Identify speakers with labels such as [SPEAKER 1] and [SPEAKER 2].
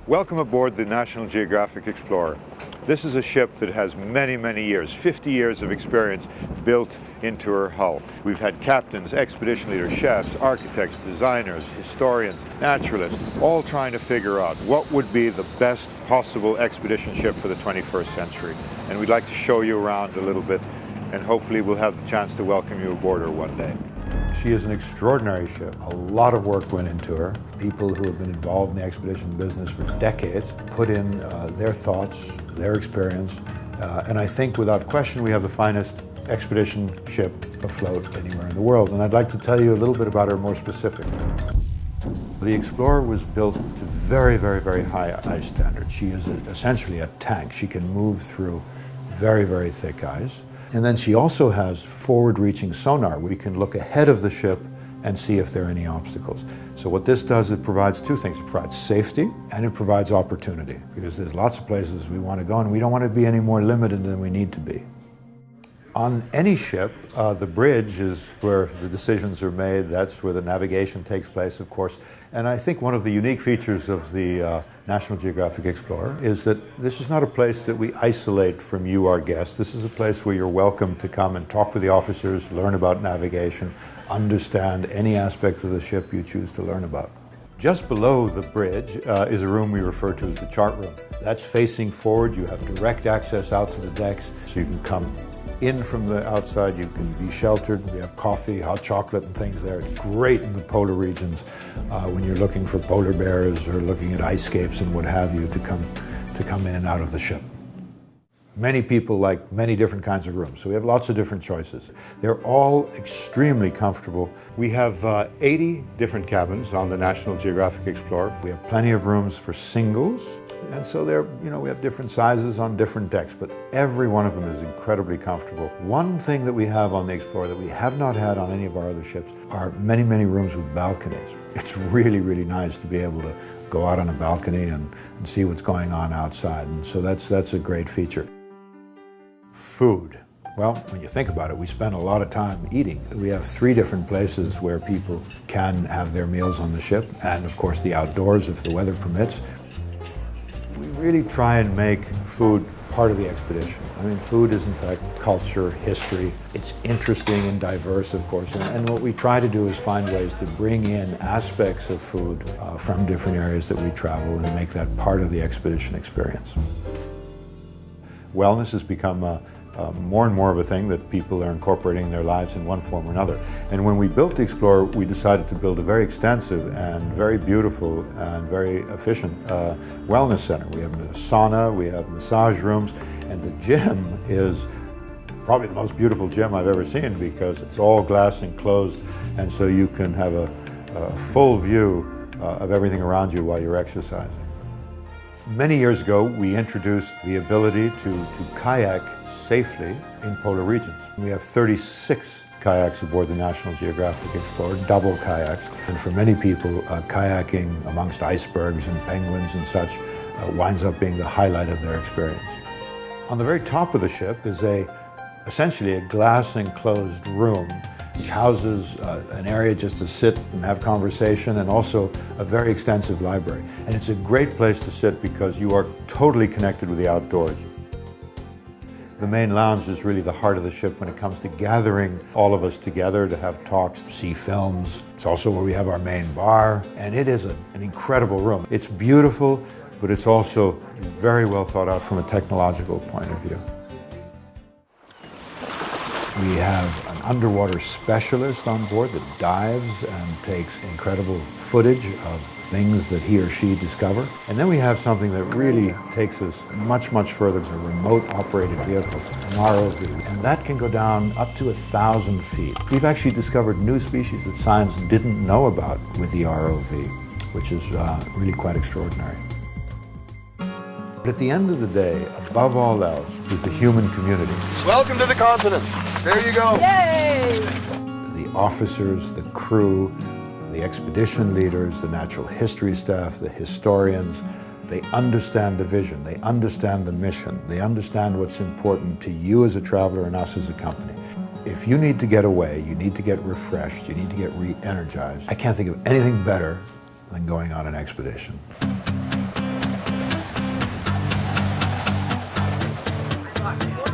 [SPEAKER 1] Welcome aboard the National Geographic Explorer. This is a ship that has many, many years, 50 years of experience built into her hull. We've had captains, expedition leaders, chefs, architects, designers, historians, naturalists, all trying to figure out what would be the best possible expedition ship for the 21st century. And we'd like to show you around a little bit, and hopefully we'll have the chance to welcome you aboard her one day.
[SPEAKER 2] She is an extraordinary ship. A lot of work went into her. People who have been involved in the expedition business for decades put in their thoughts, their experience, and I think without question we have the finest expedition ship afloat anywhere in the world. And I'd like to tell you a little bit about her more specifically. The Explorer was built to very, very, very high ice standards. She is essentially a tank. She can move through very, very thick ice. And then she also has forward-reaching sonar. We can look ahead of the ship and see if there are any obstacles. So what this does, it provides two things. It provides safety and it provides opportunity, because there's lots of places we want to go and we don't want to be any more limited than we need to be. On any ship, the bridge is where the decisions are made. That's where the navigation takes place, of course. And I think one of the unique features of the National Geographic Explorer is that this is not a place that we isolate from you, our guests. This is a place where you're welcome to come and talk with the officers, learn about navigation, understand any aspect of the ship you choose to learn about. Just below the bridge is a room we refer to as the chart room. That's facing forward. You have direct access out to the decks, so you can come in from the outside, you can be sheltered. We have coffee, hot chocolate and things there. It's great in the polar regions when you're looking for polar bears or looking at ice scapes and what have you to come in and out of the ship. Many people like many different kinds of rooms, so we have lots of different choices. They're all extremely comfortable. We have 80 different cabins on the National Geographic Explorer. We have plenty of rooms for singles, and so we have different sizes on different decks, but every one of them is incredibly comfortable. One thing that we have on the Explorer that we have not had on any of our other ships are many, many rooms with balconies. It's really, really nice to be able to go out on a balcony and see what's going on outside, and so that's a great feature. Food. Well, when you think about it, we spend a lot of time eating. We have 3 different places where people can have their meals on the ship, and of course the outdoors if the weather permits. We really try and make food part of the expedition. I mean, food is in fact culture, history. It's interesting and diverse, of course, and what we try to do is find ways to bring in aspects of food from different areas that we travel and make that part of the expedition experience. Wellness has become more and more of a thing that people are incorporating in their lives in one form or another. And when we built the Explorer, we decided to build a very extensive and very beautiful and very efficient wellness center. We have a sauna, we have massage rooms, and the gym is probably the most beautiful gym I've ever seen because it's all glass enclosed, and so you can have a full view of everything around you while you're exercising. Many years ago, we introduced the ability to kayak safely in polar regions. We have 36 kayaks aboard the National Geographic Explorer, double kayaks. And for many people, kayaking amongst icebergs and penguins and such winds up being the highlight of their experience. On the very top of the ship is essentially a glass-enclosed room which houses an area just to sit and have conversation, and also a very extensive library. And it's a great place to sit because you are totally connected with the outdoors. The main lounge is really the heart of the ship when it comes to gathering all of us together to have talks, to see films. It's also where we have our main bar, and it is an incredible room. It's beautiful, but it's also very well thought out from a technological point of view. We have an underwater specialist on board that dives and takes incredible footage of things that he or she discover. And then we have something that really takes us much, much further. It's a remote operated vehicle, an ROV, and that can go down up to 1,000 feet. We've actually discovered new species that science didn't know about with the ROV, which is really quite extraordinary. But at the end of the day, above all else, is the human community.
[SPEAKER 3] Welcome to the continent. There you go.
[SPEAKER 4] Yay!
[SPEAKER 2] The officers, the crew, the expedition leaders, the natural history staff, the historians, they understand the vision, they understand the mission, they understand what's important to you as a traveler and us as a company. If you need to get away, you need to get refreshed, you need to get re-energized, I can't think of anything better than going on an expedition.
[SPEAKER 4] Come on.